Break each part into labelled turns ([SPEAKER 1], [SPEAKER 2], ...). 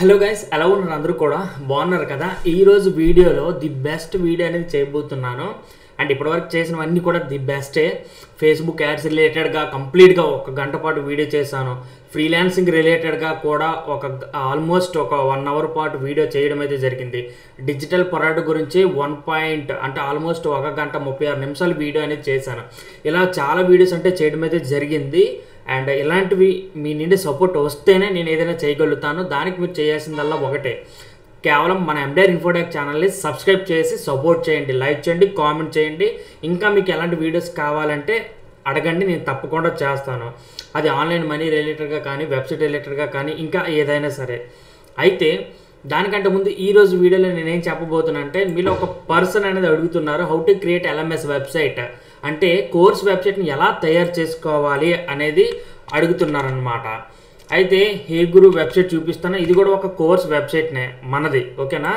[SPEAKER 1] Hello guys, ఎలా ఉన్నారు? అందరూ కూడా బాగున్నారు కదా? ఈరోజు వీడియోలో ది బెస్ట్ వీడియో అనేది చేయబోతున్నాను. అండ్ ఇప్పటివరకు చేసినవన్నీ కూడా ది బెస్టే. ఫేస్బుక్ యాడ్స్ రిలేటెడ్గా కంప్లీట్గా 1 గంట పాటు వీడియో చేశాను. ఫ్రీలాన్సింగ్ రిలేటెడ్గా కూడా ఆల్మోస్ట్ ఒక 1 అవర్ పాటు వీడియో చేయడం అయితే జరిగింది. డిజిటల్ పొరాటు గురించి ఆల్మోస్ట్ 1 గంట 36 నిమిషాలు వీడియో అనేది చేశాను. ఇలా చాలా వీడియోస్ అంటే చేయడం అయితే జరిగింది. అండ్ ఇలాంటివి మీ నుండి సపోర్ట్ వస్తేనే నేను ఏదైనా చేయగలుగుతాను. దానికి మీరు చేయాల్సిందల్లా ఒకటే, కేవలం మన ఎండైర్ ఇన్ఫోటెక్ ఛానల్ని సబ్స్క్రైబ్ చేసి సపోర్ట్ చేయండి, లైక్ చేయండి, కామెంట్ చేయండి. ఇంకా మీకు ఎలాంటి వీడియోస్ కావాలంటే అడగండి, నేను తప్పకుండా చేస్తాను. అది ఆన్లైన్ మనీ రిలేటెడ్గా కానీ, వెబ్సైట్ రిలేటెడ్గా కానీ, ఇంకా ఏదైనా సరే. అయితే దానికంటే ముందు ఈరోజు వీడియోలో నేనేం చెప్పబోతున్నా అంటే, మీలో ఒక పర్సన్ అనేది అడుగుతున్నారు how to create LMS website, అంటే కోర్స్ వెబ్సైట్ని ఎలా తయారు చేసుకోవాలి అనేది అడుగుతున్నారనమాట. అయితే హే గురు వెబ్సైట్ చూపిస్తాను. ఇది కూడా ఒక కోర్స్ వెబ్సైట్నే మనది, ఓకేనా?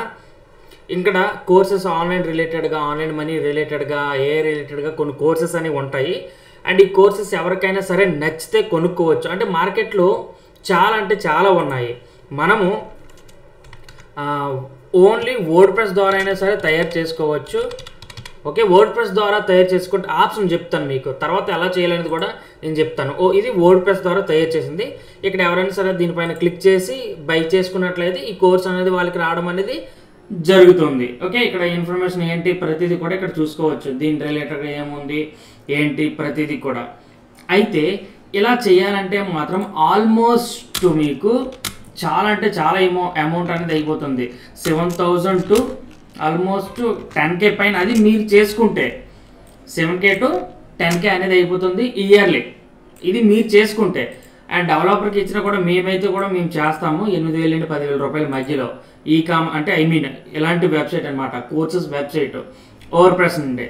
[SPEAKER 1] ఇక్కడ కోర్సెస్ ఆన్లైన్ రిలేటెడ్గా, ఆన్లైన్ మనీ రిలేటెడ్గా, ఏ రిలేటెడ్గా కొన్ని కోర్సెస్ అనేవి ఉంటాయి. అండ్ ఈ కోర్సెస్ ఎవరికైనా సరే నచ్చితే కొనుక్కోవచ్చు. అంటే మార్కెట్లో చాలా అంటే చాలా ఉన్నాయి. మనము ఓన్లీ వర్డ్ ప్రెస్ ద్వారా అయినా సరే తయారు చేసుకోవచ్చు. ఓకే, వర్డ్ ప్రెస్ ద్వారా తయారు చేసుకుంటే ఆప్షన్ చెప్తాను మీకు, తర్వాత ఎలా చేయాలనేది కూడా నేను చెప్తాను. ఇది వర్డ్ ప్రెస్ ద్వారా తయారు చేసింది. ఇక్కడ ఎవరైనా సరే దీనిపైన క్లిక్ చేసి బై చేసుకున్నట్లయితే ఈ కోర్స్ అనేది వాళ్ళకి రావడం అనేది జరుగుతుంది. ఓకే, ఇక్కడ ఇన్ఫర్మేషన్ ఏంటి ప్రతిదీ కూడా ఇక్కడ చూసుకోవచ్చు. దీని రిలేటెడ్గా ఏముంది ఏంటి ప్రతిదీ కూడా. అయితే ఇలా చేయాలంటే మాత్రం ఆల్మోస్ట్ మీకు చాలా అంటే చాలా అమౌంట్ అనేది అయిపోతుంది. 7,000 to ఆల్మోస్ట్ 10K పైన, అది మీరు చేసుకుంటే 7K to 10K అనేది అయిపోతుంది ఇయర్లీ, ఇది మీరు చేసుకుంటే. అండ్ డెవలపర్కి ఇచ్చినా కూడా మేము చేస్తాము 8,000 నుండి 10,000 రూపాయల మధ్యలో. ఇలాంటి వెబ్సైట్ అనమాట, కోర్సెస్ వెబ్సైట్ ఓవర్ ప్రెస్ నుండి.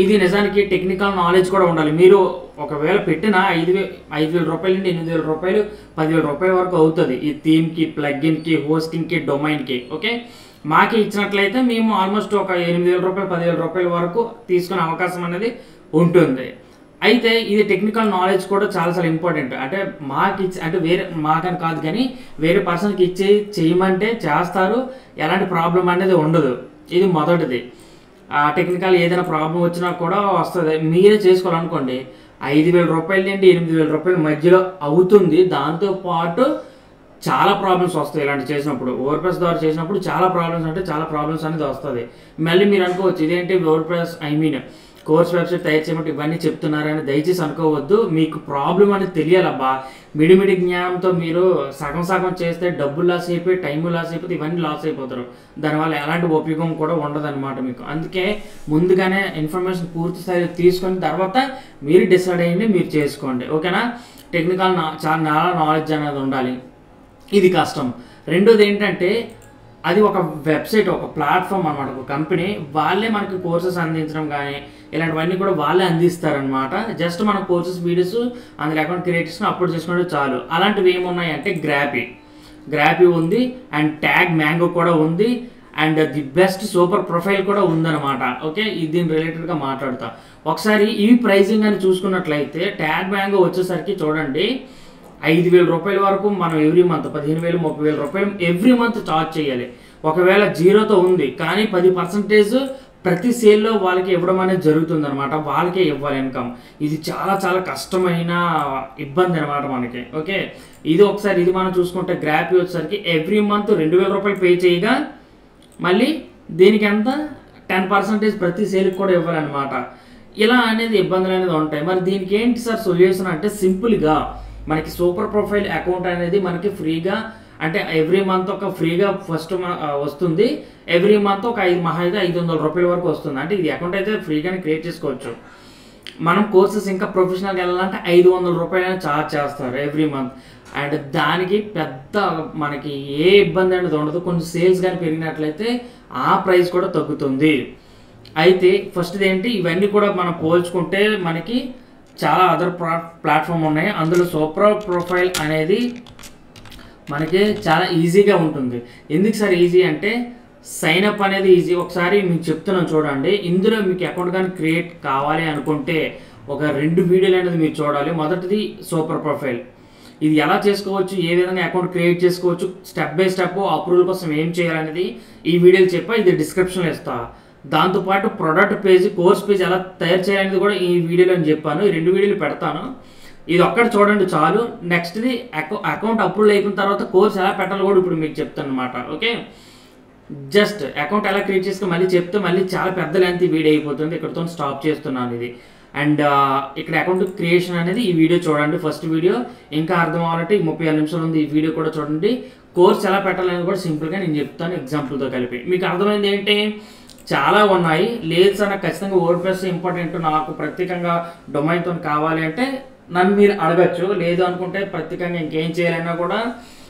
[SPEAKER 1] ఇది నిజానికి టెక్నికల్ నాలెడ్జ్ కూడా ఉండాలి. మీరు ఒకవేళ పెట్టిన 5,000 రూపాయల నుండి 8,000 రూపాయలు 10,000 రూపాయల వరకు అవుతుంది ఈ థీమ్కి, ప్లగ్ఇన్కి, హోస్టింగ్కి, డొమైన్కి. ఓకే, మాకి ఇచ్చినట్లయితే మేము ఆల్మోస్ట్ ఒక 8,000 రూపాయలు 10,000 రూపాయల వరకు తీసుకునే అవకాశం అనేది ఉంటుంది. అయితే ఇది టెక్నికల్ నాలెడ్జ్ కూడా చాలా ఇంపార్టెంట్. అంటే వేరే మాకని కాదు కానీ వేరే పర్సన్కి చేయమంటే చేస్తారు, ఎలాంటి ప్రాబ్లం అనేది ఉండదు. ఇది మొదటిది. టెక్నికల్ ఏదైనా ప్రాబ్లం వచ్చినా కూడా వస్తుంది. మీరే చేసుకోవాలనుకోండి 5,000 రూపాయల నుండి 8,000 రూపాయల మధ్యలో అవుతుంది. దాంతోపాటు చాలా ప్రాబ్లమ్స్ వస్తాయి ఇలాంటి చేసినప్పుడు. వర్డ్ ప్రెస్ ద్వారా చేసినప్పుడు చాలా ప్రాబ్లమ్స్ అనేది వస్తుంది. మళ్ళీ మీరు అనుకోవచ్చు ఇదేంటి వర్డ్ ప్రెస్ కోర్స్ వెబ్సైట్ తయారు చేయమంటే ఇవన్నీ చెప్తున్నారని దయచేసి అనుకోవద్దు. మీకు ప్రాబ్లం అనేది తెలియాలబ్బా. మిడిమిడి జ్ఞానంతో మీరు సగం చేస్తే డబ్బులు లాస్ అయిపోయి, టైము లాస్ అయిపోతే ఇవన్నీ లాస్ అయిపోతారు. దానివల్ల ఎలాంటి ఉపయోగం కూడా ఉండదన్నమాట మీకు. అందుకే ముందుగానే ఇన్ఫర్మేషన్ పూర్తి స్థాయిలో తీసుకుని తర్వాత మీరు డిసైడ్ అయ్యింది మీరు చేసుకోండి, ఓకేనా? టెక్నికల్ చాలా నాలెడ్జ్ అనేది ఉండాలి, ఇది కష్టం. రెండోది ఏంటంటే అది ఒక వెబ్సైట్, ఒక ప్లాట్ఫామ్ అనమాట, ఒక కంపెనీ. వాళ్ళే మనకి కోర్సెస్ అందించడం కానీ ఇలాంటివన్నీ కూడా వాళ్ళే అందిస్తారనమాట. జస్ట్ మన కోర్సెస్ వీడియోస్ అందులో అకౌంట్ క్రియేట్ చేసుకుని అప్లోడ్ చేసుకుంటే చాలు. అలాంటివి ఏమున్నాయంటే గ్రాపీ ఉంది, అండ్ ట్యాగ్ మ్యాంగో కూడా ఉంది, and the best super profile కూడా ఉందన్నమాట. ఓకే, దీని రిలేటెడ్గా మాట్లాడతా. ఒకసారి ఈ ప్రైజింగ్ అని చూసుకున్నట్లయితే ట్యాగ్ మ్యాంగో వచ్చేసరికి చూడండి 5,000 రూపాయల వరకు మనం ఎవ్రీ మంత్ 15,000 30,000 రూపాయలు ఎవ్రీ మంత్ ఛార్జ్ చేయాలి. ఒకవేళ జీరోతో ఉంది కానీ 10% ప్రతి సేల్లో వాళ్ళకి ఇవ్వడం అనేది జరుగుతుంది అనమాట. వాళ్ళకే ఇవ్వాలి ఇన్కమ్. ఇది చాలా కష్టమైన ఇబ్బంది అనమాట మనకి. ఓకే, ఇది మనం చూసుకుంటే గ్రాపీ వచ్చేసరికి ఎవ్రీ మంత్ 2,000 రూపాయలు పే చేయగా మళ్ళీ దీనికి ఎంత 10% ప్రతి సేల్కి కూడా ఇవ్వాలన్నమాట. ఇలా అనేది ఇబ్బందులు అనేది ఉంటాయి. మరి దీనికి ఏంటి సార్ సొల్యూషన్ అంటే సింపుల్గా మనకి సూపర్ ప్రొఫైల్ అకౌంట్ అనేది మనకి ఫ్రీగా, అంటే ఎవ్రీ మంత్ ఒక ఫ్రీగా ఫస్ట్ వస్తుంది. ఎవ్రీ మంత్ ఒక 500 రూపాయల వరకు వస్తుంది. అంటే ఇది అకౌంట్ అయితే ఫ్రీగానే క్రియేట్ చేసుకోవచ్చు. మనం కోర్సెస్ ఇంకా ప్రొఫెషనల్గా వెళ్ళాలంటే 500 రూపాయలు ఛార్జ్ చేస్తారు ఎవ్రీ మంత్. అండ్ దానికి పెద్ద మనకి ఏ ఇబ్బంది అనేది ఉండదు. కొంచెం సేల్స్ కానీ పెరిగినట్లయితే ఆ ప్రైస్ కూడా తగ్గుతుంది. అయితే ఫస్ట్ ఏంటి, ఇవన్నీ కూడా మనం పోల్చుకుంటే మనకి చాలా అదర్ ప్లాట్ఫామ్ ఉన్నాయి. అందులో సూపర్ ప్రొఫైల్ అనేది మనకి చాలా ఈజీగా ఉంటుంది. ఎందుకు సార్ ఈజీ అంటే సైన్ అప్ అనేది ఈజీ. ఒకసారి మీకు చెప్తున్నాను చూడండి. ఇందులో మీకు అకౌంట్ కానీ క్రియేట్ కావాలి అనుకుంటే ఒక 2 వీడియోలు అనేది మీరు చూడాలి. మొదటిది సూపర్ ప్రొఫైల్, ఇది ఎలా చేసుకోవచ్చు, ఏ విధంగా అకౌంట్ క్రియేట్ చేసుకోవచ్చు, స్టెప్ బై స్టెప్ అప్రూవల్ కోసం ఏం చేయాలనేది ఈ వీడియోలో చెప్పా, ఇది డిస్క్రిప్షన్లో ఇస్తా. దాంతోపాటు ప్రొడక్ట్ పేజ్, కోర్స్ పేజ్ ఎలా తయారు చేయాలనేది కూడా ఈ వీడియోలో నేను చెప్పాను. ఈ 2 వీడియోలు పెడతాను, ఇది ఒక్కటి చూడండి చాలు. నెక్స్ట్ది అకౌంట్ అప్రూవల్ అయిపోయిన తర్వాత కోర్స్ ఎలా పెట్టాలో కూడా ఇప్పుడు మీకు చెప్తాను అనమాట. ఓకే, జస్ట్ అకౌంట్ ఎలా క్రియేట్ చేసుకుని మళ్ళీ చెప్తే మళ్ళీ చాలా పెద్ద లెంత్ వీడియో అయిపోతుంది, ఇక్కడతో స్టాప్ చేస్తున్నాను ఇది. అండ్ ఇక్కడ అకౌంట్ క్రియేషన్ అనేది ఈ వీడియో చూడండి, ఫస్ట్ వీడియో. ఇంకా అర్థం అవ్వాలంటే 36 నిమిషాలు ఉంది, ఈ వీడియో కూడా చూడండి. కోర్స్ ఎలా పెట్టాలనేది కూడా సింపుల్గా నేను చెప్తాను ఎగ్జాంపుల్తో కలిపి. మీకు అర్థమైంది ఏంటి, చాలా ఉన్నాయి. లేదు సార్ నాకు ఖచ్చితంగా వర్డ్ప్రెస్ ఇంపార్టెంట్, నాకు ప్రత్యేకంగా డొమైన్తో కావాలి అంటే నన్ను మీరు అడగచ్చు. లేదు అనుకుంటే ప్రత్యేకంగా ఇంకేం చేయాలన్నా కూడా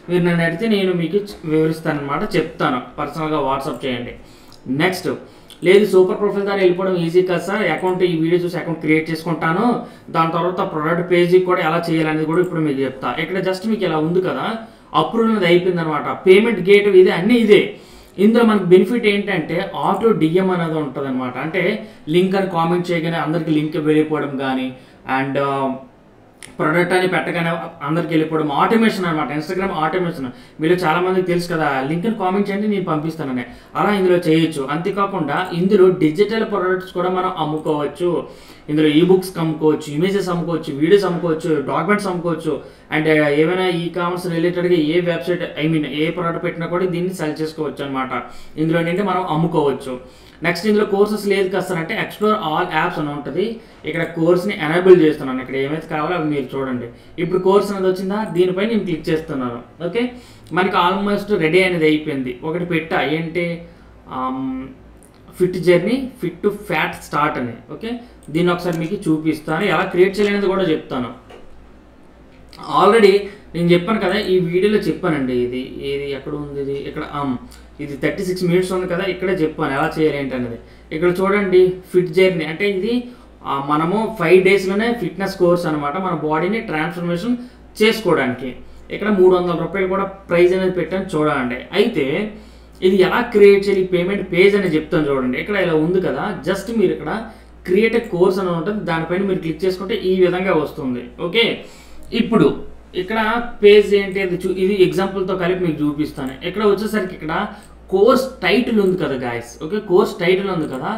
[SPEAKER 1] మీరు నన్ను అడిగితే నేను మీకు వివరిస్తాను అనమాట, చెప్తాను. పర్సనల్గా వాట్సాప్ చేయండి. నెక్స్ట్, లేదు సూపర్ ప్రొఫైల్ ద్వారా వెళ్ళిపోవడం ఈజీ కదా సార్, అకౌంట్ ఈ వీడియో చూసి అకౌంట్ క్రియేట్ చేసుకుంటాను, దాని తర్వాత ప్రొడక్ట్ పేజీ కూడా ఎలా చేయాలనేది కూడా ఇప్పుడు మీకు చెప్తా. ఇక్కడ జస్ట్ మీకు ఇలా ఉంది కదా, అప్రూవల్ అనేది అయిపోయింది అనమాట. పేమెంట్ గేట్ ఇది అన్నీ ఇదే. ఇందులో మనకు బెనిఫిట్ ఏంటంటే ఆటో డిఎం అనేది ఉంటుంది అనమాట. అంటే లింక్ అని కామెంట్ చేయగానే అందరికి లింక్ వెళ్ళిపోవడం కానీ, అండ్ ప్రొడక్ట్ అని పెట్టగానే అందరికి వెళ్ళిపోవడం, ఆటోమేషన్ అనమాట. ఇన్స్టాగ్రామ్ ఆటోమేషన్ మీలో చాలా మందికి తెలుసు కదా, లింక్ అని కామెంట్ చేయండి నేను పంపిస్తానని, అలా ఇందులో చేయొచ్చు. అంతేకాకుండా ఇందులో డిజిటల్ ప్రొడక్ట్స్ కూడా మనం అమ్ముకోవచ్చు. ఇందులో ఈబుక్స్ అమ్ముకోవచ్చు, ఇమేజెస్ అమ్ముకోవచ్చు, వీడియోస్ అమ్ముకోవచ్చు, డాక్యుమెంట్స్ అమ్ముకోవచ్చు. అండ్ ఏమైనా ఈ కామర్స్ రిలేటెడ్గా ఏ వెబ్సైట్ ఏ ప్రోడక్ట్ పెట్టినా కూడా దీన్ని సెల్ చేసుకోవచ్చు అనమాట. ఇందులో ఏంటంటే మనం అమ్ముకోవచ్చు. నెక్స్ట్ ఇందులో కోర్సెస్ లేదు కస్తారంటే ఎక్స్ప్లోర్ ఆల్ యాప్స్ అని ఉంటుంది. ఇక్కడ కోర్స్ని ఎనేబుల్ చేస్తున్నాను, ఇక్కడ ఏమైతే కావాలో అవి మీరు చూడండి. ఇప్పుడు కోర్స్ అనేది వచ్చిందా, దీనిపై నేను క్లిక్ చేస్తున్నాను. ఓకే, మనకి ఆల్మోస్ట్ రెడీ అనేది అయిపోయింది. ఒకటి పెట్టా ఏంటి, fit journey fit to fat start అని. ఓకే, దీన్ని ఒకసారి మీకు చూపిస్తాను, ఎలా క్రియేట్ చేయాలనేది కూడా చెప్తాను. ఆల్రెడీ నేను చెప్పాను కదా, ఈ వీడియోలో చెప్పానండి. ఇది ఎక్కడ ఉంది, ఇది 36 మినిట్స్ ఉంది కదా, ఇక్కడే చెప్పాను ఎలా చేయాలి ఏంటి అనేది. ఇక్కడ చూడండి, ఫిట్ జర్నీ అంటే ఇది మనము 5 డేస్లోనే ఫిట్నెస్ కోర్స్ అనమాట, మన బాడీని ట్రాన్స్ఫర్మేషన్ చేసుకోవడానికి. ఇక్కడ 300 రూపాయలు కూడా ప్రైజ్ అనేది పెట్టాను చూడండి. అయితే ఇది ఎలా క్రియేట్ చేయాలి, పేమెంట్ పేజ్ అనేది చెప్తాను చూడండి. ఇక్కడ ఇలా ఉంది కదా, జస్ట్ మీరు ఇక్కడ క్రియేట్ కోర్స్ అని ఉంటుంది, దానిపైన మీరు క్లిక్ చేసుకుంటే ఈ విధంగా వస్తుంది. ఓకే, ఇప్పుడు ఇక్కడ పేజ్ ఏంటి ఇది ఎగ్జాంపుల్తో కలిపి మీకు చూపిస్తాను. ఇక్కడ వచ్చేసరికి ఇక్కడ కోర్స్ టైటిల్ ఉంది కదా గాయస్. ఓకే, కోర్స్ టైటిల్ ఉంది కదా,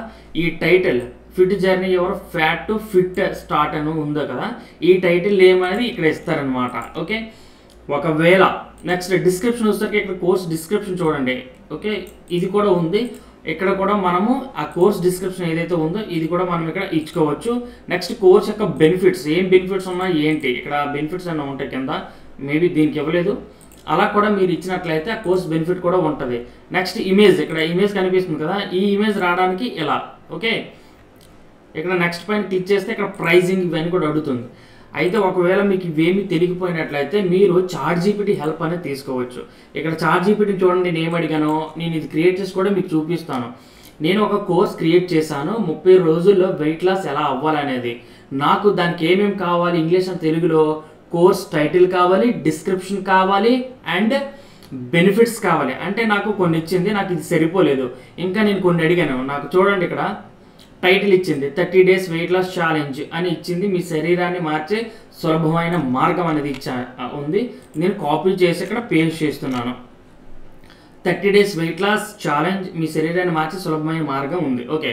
[SPEAKER 1] ఈ title fit journey your fat to fit start అని ఉందో కదా, ఈ టైటిల్ నేమ్ అనేది ఇక్కడ ఇస్తారనమాట. ఓకే, ఒకవేళ నెక్స్ట్ డిస్క్రిప్షన్ వచ్చేసరికి ఇక్కడ కోర్స్ డిస్క్రిప్షన్ చూడండి. ఓకే, ఇది కూడా ఉంది. ఇక్కడ కూడా మనము ఆ కోర్స్ డిస్క్రిప్షన్ ఏదైతే ఉందో ఇది కూడా మనం ఇక్కడ ఇచ్చుకోవచ్చు. నెక్స్ట్ కోర్స్ యొక్క బెనిఫిట్స్, ఏం బెనిఫిట్స్ ఉన్నాయి ఏంటి, ఇక్కడ బెనిఫిట్స్ అన్నీ ఉంటాయి కింద, మేబీ దీనికి ఇవ్వలేదు. అలా కూడా మీరు ఇచ్చినట్లయితే ఆ కోర్స్ బెనిఫిట్ కూడా ఉంటుంది. నెక్స్ట్ ఇమేజ్, ఇక్కడ ఇమేజ్ కనిపిస్తుంది కదా, ఈ ఇమేజ్ రావడానికి ఎలా. ఓకే, ఇక్కడ నెక్స్ట్ పైన క్లిక్ చేస్తే ఇక్కడ ప్రైజింగ్ ఇవన్నీ కూడా అడుగుతుంది. అయితే ఒకవేళ మీకు ఇవేమి తెలియకపోయినట్లయితే మీరు చాట్‌జీపీటీ హెల్ప్ అనేది తీసుకోవచ్చు. ఇక్కడ చాట్‌జీపీటీని చూడండి, నేను ఏమడిగానో నేను ఇది క్రియేట్ చేసి కూడా మీకు చూపిస్తాను. నేను ఒక కోర్స్ క్రియేట్ చేశాను, 30 రోజుల్లో వెయిట్ లాస్ ఎలా అవ్వాలనేది. నాకు దానికి ఏమేమి కావాలి, ఇంగ్లీష్ అండ్ తెలుగులో కోర్స్ టైటిల్ కావాలి, డిస్క్రిప్షన్ కావాలి, అండ్ బెనిఫిట్స్ కావాలి. అంటే నాకు కొన్ని ఇచ్చింది, నాకు ఇది సరిపోలేదు, ఇంకా నేను కొన్ని అడిగాను. నాకు చూడండి ఇక్కడ టైటిల్ ఇచ్చింది 30 డేస్ వెయిట్ లాస్ ఛాలెంజ్ అని ఇచ్చింది, మీ శరీరాన్ని మార్చే సులభమైన మార్గం అనేది ఉంది. నేను కాపీ చేసి ఇక్కడ పేస్ట్ చేస్తున్నాను. 30 డేస్ వెయిట్ లాస్ ఛాలెంజ్, మీ శరీరాన్ని మార్చే సులభమైన మార్గం ఉంది. ఓకే,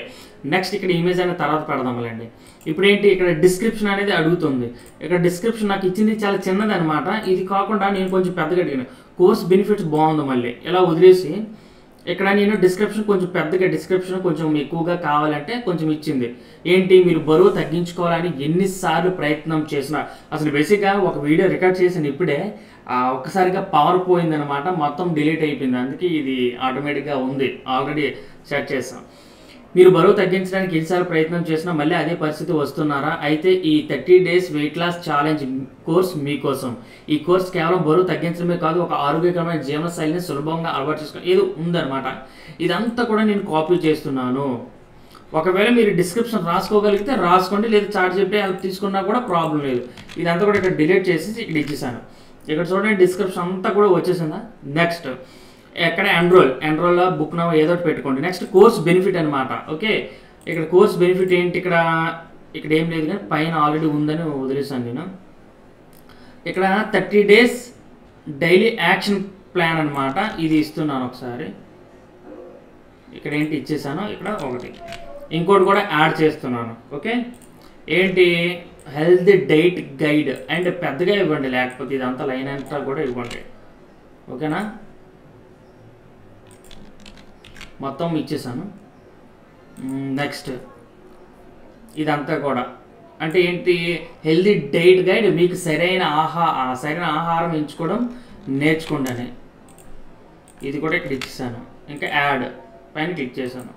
[SPEAKER 1] నెక్స్ట్ ఇక్కడ ఇమేజ్ అనేది తర్వాత పెడదాంలేండి. ఇప్పుడు ఏంటి, ఇక్కడ డిస్క్రిప్షన్ అనేది అడుగుతుంది. ఇక్కడ డిస్క్రిప్షన్ నాకు ఇచ్చింది చాలా చిన్నది అనమాట. ఇది కాకుండా నేను కొంచెం పెద్దగా అడిగాను. కోర్స్ బెనిఫిట్స్ బాగుంది, మళ్ళీ ఇలా వదిలేసి ఇక్కడ నేను డిస్క్రిప్షన్ కొంచెం పెద్దగా, డిస్క్రిప్షన్ కొంచెం ఎక్కువగా కావాలంటే కొంచెం ఇచ్చింది. ఏంటి, మీరు బరువు తగ్గించుకోవాలని ఎన్నిసార్లు ప్రయత్నం చేసినా, అసలు బేసిక్గా ఒక వీడియో రికార్డ్ చేసిన ఇప్పుడే ఒక్కసారిగా పవర్ పోయిందనమాట, మొత్తం డిలీట్ అయిపోయింది. అందుకే ఇది ఆటోమేటిక్గా ఉంది, ఆల్రెడీ సెట్ చేసాం. మీరు బరువు తగ్గించడానికి ఎన్నిసార్లు ప్రయత్నం చేసినా మళ్ళీ అదే పరిస్థితి వస్తున్నారా? అయితే ఈ 30 days weight loss challenge course మీకోసం. ఈ కోర్స్ కేవలం బరువు తగ్గించడమే కాదు, ఒక ఆరోగ్యకరమైన జీవన శైలిని సులభంగా అలవాటు చేసుకుని ఏదో ఉందన్నమాట. ఇదంతా కూడా నేను కాపీ చేస్తున్నాను. ఒకవేళ మీరు డిస్క్రిప్షన్ రాసుకోగలిగితే రాసుకోండి, లేదా చాట్‌జీపీటీ హెల్ప్ తీసుకున్నా కూడా ప్రాబ్లం లేదు. ఇదంతా కూడా ఇక్కడ డిలీట్ చేసి ఇక్కడ ఇచ్చేసాను. ఇక్కడ చూడండి, డిస్క్రిప్షన్ అంతా కూడా వచ్చేసిందా. నెక్స్ట్ ఎక్కడ ఎన్రోల్ బుక్ నౌ ఏదో ఒకటి పెట్టుకోండి. నెక్స్ట్ కోర్స్ బెనిఫిట్ అనమాట. ఓకే, ఇక్కడ కోర్స్ బెనిఫిట్ ఏంటి, ఇక్కడ ఏం లేదు కానీ పైన ఆల్రెడీ ఉందని వదిలేసాను నేను. ఇక్కడ 30 days డైలీ యాక్షన్ ప్లాన్ అనమాట. ఇది ఇస్తున్నాను ఒకసారి. ఇక్కడ ఏంటి ఇచ్చేసాను, ఇక్కడ ఒకటి ఇంకోటి కూడా యాడ్ చేస్తున్నాను. ఓకే, ఏంటి హెల్తీ డైట్ గైడ్ అండ్ పెద్దగా ఇవ్వండి, లేకపోతే ఇదంతా లైన్ అంతా కూడా ఇవ్వండి. ఓకేనా, మొత్తం ఇచ్చేసాను. నెక్స్ట్ ఇదంతా కూడా అంటే ఏంటి, హెల్తీ డైట్ గైడ్, మీకు సరైన ఆహారం ఎంచుకోవడం నేర్చుకోండి అని. ఇది కూడా ఇక్కడ ఇచ్చేసాను. ఇంకా యాడ్ పైన క్లిక్ చేశాను.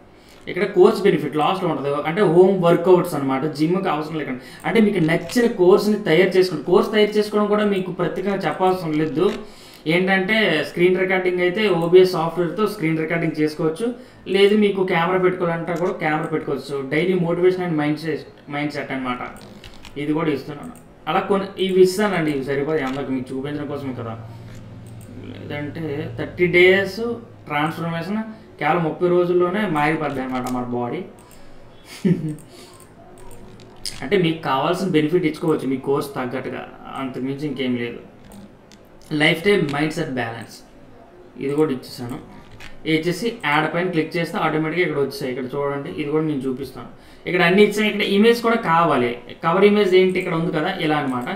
[SPEAKER 1] ఇక్కడ కోర్స్ బెనిఫిట్ లాస్ట్లో ఉంటుంది, అంటే హోమ్ వర్కౌట్స్ అనమాట. జిమ్కి అవసరం లేకుండా అంటే మీకు నచ్చిన కోర్స్ని తయారు చేసుకోండి. కోర్స్ తయారు చేసుకోవడం కూడా మీకు ప్రత్యేకంగా చెప్పాల్సిన లేదు. ఏంటంటే స్క్రీన్ రికార్డింగ్ అయితే ఓబిఎస్ సాఫ్ట్వేర్తో స్క్రీన్ రికార్డింగ్ చేసుకోవచ్చు, లేదు మీకు కెమెరా పెట్టుకోవాలంటే కూడా కెమెరా పెట్టుకోవచ్చు. Daily motivation and mind set అనమాట. ఇది కూడా ఇస్తున్నాను. అలా కొన్ని ఇవి ఇస్తానండి, ఇవి సరిపోయి అందరికి మీకు చూపించడం కోసం కదా. లేదంటే 30 days ట్రాన్స్ఫర్మేషన్ కేవలం 30 రోజుల్లోనే మారిపోద్ది అనమాట మన బాడీ. అంటే మీకు కావాల్సిన బెనిఫిట్ ఇచ్చుకోవచ్చు మీ కోర్స్ తగ్గట్టుగా, అంతకుమించి ఇంకేం లేదు. Life style mind set balance ఇది కూడా ఇచ్చేసాను. ఇచ్చేసి యాడ్ పైన క్లిక్ చేస్తే ఆటోమేటిక్గా ఇక్కడ వచ్చేసాయి. ఇక్కడ చూడండి, ఇది కూడా నేను చూపిస్తాను. ఇక్కడ అన్ని ఇచ్చాను. ఇక్కడ ఇమేజ్ కూడా కావాలి. కవర్ ఇమేజ్ ఏంటి ఇక్కడ ఉంది కదా, ఇలా అనమాట.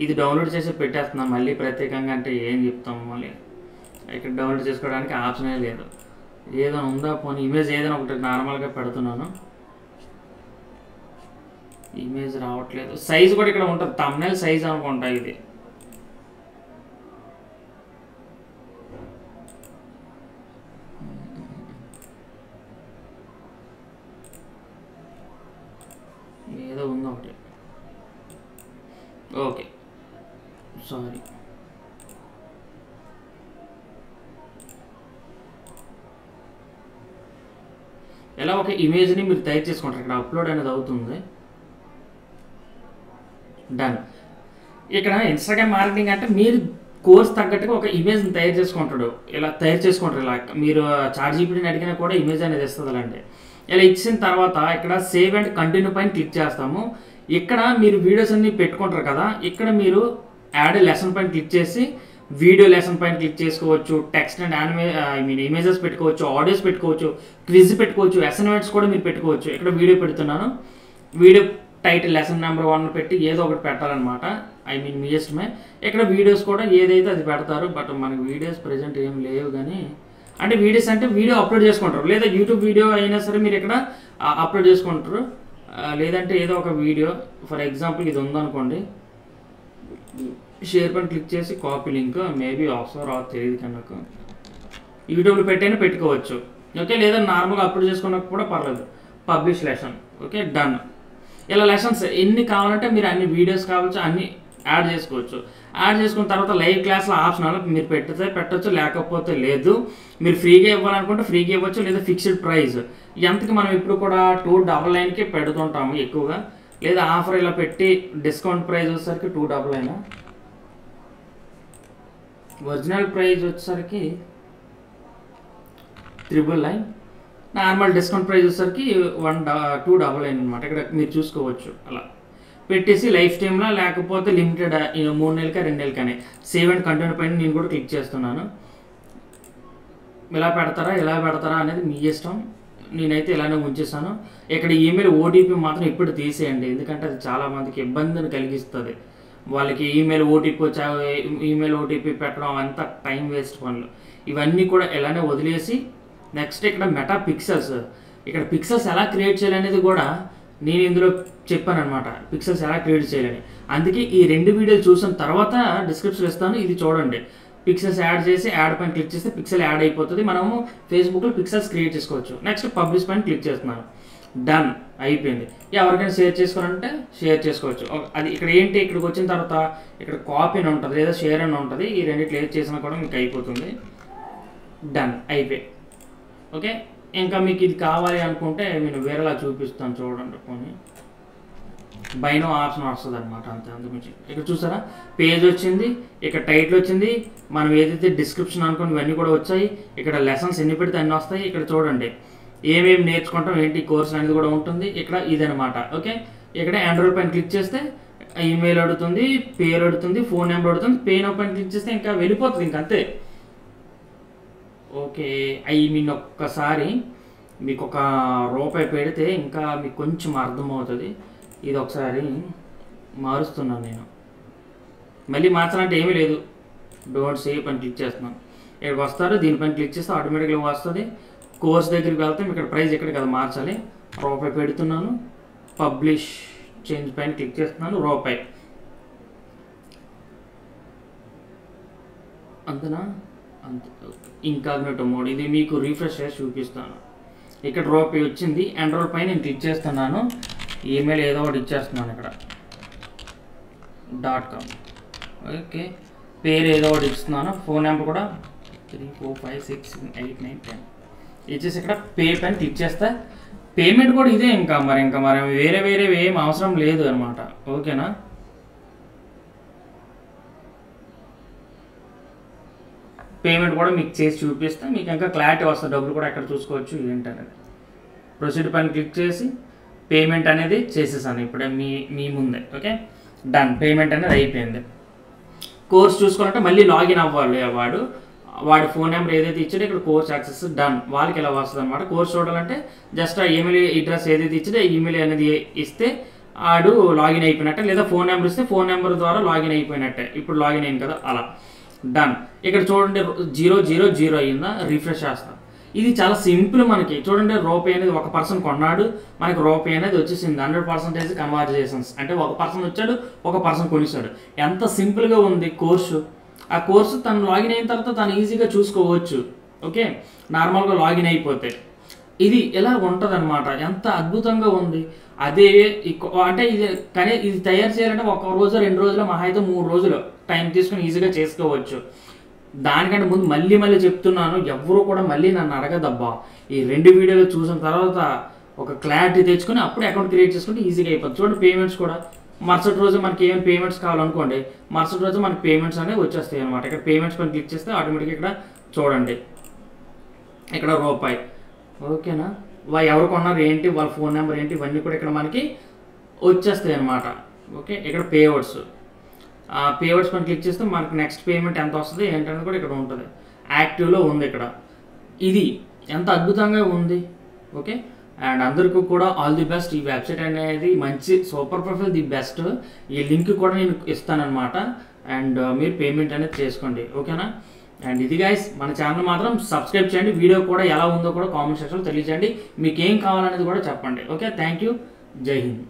[SPEAKER 1] ఇది డౌన్లోడ్ చేసి పెట్టేస్తున్నాను మళ్ళీ ప్రత్యేకంగా, అంటే ఏం చెప్తాము మళ్ళీ. ఇక్కడ డౌన్లోడ్ చేసుకోవడానికి ఆప్షనే లేదు. ఏదైనా ఉందా పోనీ, ఇమేజ్ ఏదైనా ఒకటి నార్మల్గా పెడుతున్నాను. ఇమేజ్ రావట్లేదు. సైజ్ కూడా ఇక్కడ ఉంటుంది, థంబ్నెయిల్ సైజ్ అనుకుంటా ఇది. ఏదో ఉందో ఒకటి. Okay, sorry. ఎలా ఒక ఇమేజ్ని మీరు తయారు చేసుకుంటారు. ఇక్కడ అప్లోడ్ అనేది అవుతుంది. డన్. ఇక్కడ ఇన్స్టాగ్రామ్ మార్కెటింగ్ అంటే మీరు కోర్స్ తగ్గట్టుగా ఒక ఇమేజ్ని తయారు చేసుకుంటాడు. ఇలా తయారు చేసుకుంటారు. ఇలా మీరు చాట్‌జీపీటీని అడిగినా కూడా ఇమేజ్ అనేది ఇస్తుంది. అలాంటి ఇలా ఇచ్చిన తర్వాత ఇక్కడ సేవ్ అండ్ కంటిన్యూ పైన క్లిక్ చేస్తాము. ఇక్కడ మీరు వీడియోస్ అన్ని పెట్టుకుంటారు కదా, ఇక్కడ మీరు యాడ్ లెసన్ పైన క్లిక్ చేసి వీడియో లెసన్ పైన క్లిక్ చేసుకోవచ్చు. టెక్స్ట్ అండ్ ఇమేజెస్ పెట్టుకోవచ్చు, ఆడియోస్ పెట్టుకోవచ్చు, క్విజ్ పెట్టుకోవచ్చు, అసైన్మెంట్స్ కూడా మీరు పెట్టుకోవచ్చు. ఇక్కడ వీడియో పెడుతున్నాను. వీడియో టైటిల్ లెసన్ నెంబర్ 1 పెట్టి ఏదో ఒకటి పెట్టాలన్నమాట. మీ ఇష్టమే. ఇక్కడ వీడియోస్ కూడా ఏదైతే అది పెడతారు. బట్ మనకి వీడియోస్ ప్రజెంట్ ఏం లేవు. కానీ అంటే వీడియోస్ అంటే వీడియో అప్లోడ్ చేసుకుంటారు, లేదా యూట్యూబ్ వీడియో అయినా సరే మీరు ఇక్కడ అప్లోడ్ చేసుకుంటారు. లేదంటే ఏదో ఒక వీడియో, ఫర్ ఎగ్జాంపుల్ ఇది ఉందనుకోండి, షేర్ పైన క్లిక్ చేసి కాపీ లింక్, మేబీ ఆఫ్సర్ రాదు తెలియదు కానీ నాకు, యూట్యూబ్లో పెట్టైనా పెట్టుకోవచ్చు. ఓకే, లేదా నార్మల్గా అప్లోడ్ చేసుకున్నప్పుడు కూడా పర్లేదు. Publish lesson. Okay, done. ఇలా లెసన్స్ ఎన్ని కావాలంటే మీరు అన్ని వీడియోస్ కావచ్చు, అన్ని యాడ్ చేసుకోవచ్చు. యాడ్ చేసుకున్న తర్వాత లైవ్ క్లాస్లో ఆప్షన్ మీరు పెట్టచ్చు, లేకపోతే లేదు. మీరు ఫ్రీగా ఇవ్వాలనుకుంటే ఫ్రీగా ఇవ్వచ్చు, లేదా ఫిక్స్డ్ ప్రైస్. ఎంతకి మనం ఇప్పుడు కూడా 299కి పెడుతుంటాము ఎక్కువగా, లేదా ఆఫర్ ఇలా పెట్టి డిస్కౌంట్ ప్రైస్ వచ్చేసరికి 299. ఒరిజినల్ ప్రైస్ వచ్చేసరికి 399. నార్మల్ డిస్కౌంట్ ప్రైస్ వచ్చేసరికి 299 అనమాట. ఇక్కడ మీరు చూసుకోవచ్చు. అలా పెట్టేసి లైఫ్ టైంలో, లేకపోతే లిమిటెడ్ 3 నెలలకి 2 నెలలకనే సేవ్ అండ్ కంటిన్యూ పైన నేను కూడా క్లిక్ చేస్తున్నాను. ఇలా పెడతారా అనేది మీ ఇష్టం. నేనైతే ఇలానే ఉంచేసాను. ఇక్కడ ఈమెయిల్ ఓటీపీ మాత్రం ఇప్పుడు తీసేయండి, ఎందుకంటే అది చాలామందికి ఇబ్బందిని కలిగిస్తుంది. వాళ్ళకి ఈమెయిల్ ఓటీపీ పెట్టడం అంతా టైం వేస్ట్ పనులు. ఇవన్నీ కూడా ఇలానే వదిలేసి నెక్స్ట్ ఇక్కడ మెటా పిక్సెల్స్. ఇక్కడ పిక్సెల్స్ ఎలా క్రియేట్ చేయాలనేది కూడా నేను ఇందులో చెప్పాను అనమాట, పిక్సెల్స్ ఎలా క్రియేట్ చేయాలని. అందుకే ఈ 2 వీడియోలు చూసిన తర్వాత డిస్క్రిప్షన్ ఇస్తాను, ఇది చూడండి. పిక్సెల్స్ యాడ్ చేసి యాడ్ పైన క్లిక్ చేస్తే పిక్సెల్ యాడ్ అయిపోతుంది. మనము ఫేస్బుక్లో పిక్సెల్స్ క్రియేట్ చేసుకోవచ్చు. నెక్స్ట్ పబ్లిష్ పైన క్లిక్ చేస్తున్నాను. డన్ అయిపోయింది. ఎవరికైనా షేర్ చేసుకోవాలంటే షేర్ చేసుకోవచ్చు. అది ఇక్కడ ఏంటి, ఇక్కడికి వచ్చిన తర్వాత ఇక్కడ కాపీ అని ఉంటుంది, లేదా షేర్ అని ఉంటుంది. ఈ రెండింటిలో ఏది చేసినా కూడా మీకు అయిపోతుంది. డన్ అయిపోయి. ఓకే, ఇంకా మీకు ఇది కావాలి అనుకుంటే నేను వేరేలా చూపిస్తాను చూడండి. పోనీ బైనో ఆప్షన్ వస్తుంది అనమాట, అంతే. అందుగురించి ఇక్కడ చూసారా పేజ్ వచ్చింది, ఇక్కడ టైటిల్ వచ్చింది, మనం ఏదైతే డిస్క్రిప్షన్ అనుకుని ఇవన్నీ కూడా వచ్చాయి. ఇక్కడ లెసన్స్ ఎన్ని పెడితే అన్నీ వస్తాయి. ఇక్కడ చూడండి ఏమేమి నేర్చుకుంటాం ఏంటి కోర్స్ అనేది కూడా ఉంటుంది. ఇక్కడ ఇదనమాట. ఓకే, ఇక్కడ ఆండ్రాయిడ్ పైన క్లిక్ చేస్తే ఈమెయిల్ అడుగుతుంది, పేరు అడుగుతుంది, ఫోన్ నెంబర్ అడుగుతుంది. పే నౌ పైన క్లిక్ చేస్తే ఇంకా వెళ్ళిపోతుంది, ఇంకంతే. ఓకే, అవి నేను ఒక్కసారి మీకు ₹1 పెడితే ఇంకా మీకు కొంచెం అర్థమవుతుంది. ఇది ఒకసారి మారుస్తున్నాను నేను. మళ్ళీ మార్చాలంటే ఏమీ లేదు, డోంట్ సేవ్ అని క్లిక్ చేస్తున్నాను. ఇక్కడికి వస్తారు, దీనిపైన క్లిక్ చేస్తే ఆటోమేటిక్గా వస్తుంది. కోర్స్ దగ్గరికి వెళ్తే ఇక్కడ ప్రైస్ ఎక్కడ కదా మార్చాలి. ₹1 పెడుతున్నాను, పబ్లిష్ చేంజ్ పైన క్లిక్ చేస్తున్నాను. ₹1 అంతనా? అంతే. ఇన్కాగ్నిటో మోడ్, ఇది మీకు రీఫ్రెష్ చేసి చూపిస్తాను. ఇక్కడ ₹1 వచ్చింది. ఎన్రోల్ పైన నేను క్లిక్ చేస్తున్నాను. ఈమెయిల్ ఏదో ఒకటి ఇచ్చేస్తున్నాను ఇక్కడ .com. ఓకే, పేరు ఏదో ఒకటి ఇస్తున్నాను. ఫోన్ నెంబర్ కూడా 34568910 ఇచ్చేసి ఇక్కడ పే పైన క్లిక్ చేస్తే పేమెంట్ కూడా ఇదే. ఇంకా మరి వేరే ఏం అవసరం లేదు అనమాట. ఓకేనా? పేమెంట్ కూడా మీకు చేసి చూపిస్తే మీకు ఇంకా క్లారిటీ వస్తుంది. డబ్బులు కూడా ఎక్కడ చూసుకోవచ్చు ఏంటనేది. ప్రొసీడ్ పైన క్లిక్ చేసి పేమెంట్ అనేది చేసేసాను ఇప్పుడే మీ ముందే. Okay, done. పేమెంట్ అనేది అయిపోయింది. కోర్స్ చూసుకోవాలంటే మళ్ళీ లాగిన్ అవ్వాలి. వాడి ఫోన్ నెంబర్ ఏదైతే ఇచ్చాడో ఇక్కడ కోర్స్ యాక్సెస్ డన్. వాళ్ళకి ఎలా వస్తుంది అనమాట. కోర్స్ చూడాలంటే జస్ట్ ఆ ఈమెయిల్ అడ్రస్ ఏదైతే ఇచ్చాడో ఈమెయిల్ అనేది ఇస్తే ఆడు లాగిన్ అయిపోయినట్టే, లేదా ఫోన్ నెంబర్ ఇస్తే ఫోన్ నెంబర్ ద్వారా లాగిన్ అయిపోయినట్టే. ఇప్పుడు లాగిన్ అయింది కదా, అలా డన్. ఇక్కడ చూడండి 000 అయిందా, రిఫ్రెష్ చేస్తాం. ఇది చాలా సింపుల్. మనకి చూడండి ₹1 అనేది ఒక పర్సన్ కొన్నాడు, మనకి ₹1 అనేది వచ్చేసింది. 100% కన్వర్జేషన్స్ అంటే ఒక పర్సన్ వచ్చాడు, ఒక పర్సన్ కొనిస్తాడు. ఎంత సింపుల్గా ఉంది కోర్సు. ఆ కోర్సు తను లాగిన్ అయిన తర్వాత తను ఈజీగా చూసుకోవచ్చు. ఓకే, నార్మల్గా లాగిన్ అయిపోతే ఇది ఎలా ఉంటుంది అనమాట. ఎంత అద్భుతంగా ఉంది. అదే అంటే ఇది తయారు చేయాలంటే 1 రోజు 2 రోజులు, మహా అయితే 3 రోజులు టైం తీసుకుని ఈజీగా చేసుకోవచ్చు. దానికంటే ముందు మళ్ళీ చెప్తున్నాను, ఎవరు కూడా మళ్ళీ నన్ను అడగదబ్బా. ఈ 2 వీడియోలు చూసిన తర్వాత ఒక క్లారిటీ తెచ్చుకొని అప్పుడు అకౌంట్ క్రియేట్ చేసుకుంటే ఈజీగా అయిపోతుంది. చూడండి, పేమెంట్స్ కూడా మరుసటి రోజు మనకి ఏమైనా పేమెంట్స్ కావాలనుకోండి, మరుసటి రోజు మనకి పేమెంట్స్ అనేవి వచ్చేస్తాయి అనమాట. ఇక్కడ పేమెంట్స్ పైన క్లిక్ చేస్తే ఆటోమేటిక్గా ఇక్కడ చూడండి ఇక్కడ ₹1. ఓకేనా? ఎవరు కొన్నారు ఏంటి, వాళ్ళ ఫోన్ నెంబర్ ఏంటి, ఇవన్నీ కూడా ఇక్కడ మనకి వచ్చేస్తాయి అనమాట. ఓకే, ఇక్కడ పేవర్డ్స్ పైన క్లిక్ చేస్తే మనకి నెక్స్ట్ పేమెంట్ ఎంత వస్తుంది ఏంటనేది కూడా ఇక్కడ ఉంటుంది. యాక్టివ్లో ఉంది ఇక్కడ. ఇది ఎంత అద్భుతంగా ఉంది. ఓకే, అండ్ అందరికీ కూడా ఆల్ ది బెస్ట్. ఈ వెబ్సైట్ అనేది మంచి సూపర్ ప్రొఫైల్, ది బెస్ట్. ఈ లింక్ కూడా నేను ఇస్తానన్నమాట. అండ్ మీరు పేమెంట్ అనేది చేసుకోండి. ఓకేనా? అండ్ ఇది గైస్, మన ఛానల్ మాత్రం సబ్స్క్రైబ్ చేయండి. వీడియో కూడా ఎలా ఉందో కూడా కామెంట్ సెక్షన్లో తెలియజేయండి. మీకు ఏం కావాలనేది కూడా చెప్పండి. Okay, thank you. జై హింద్.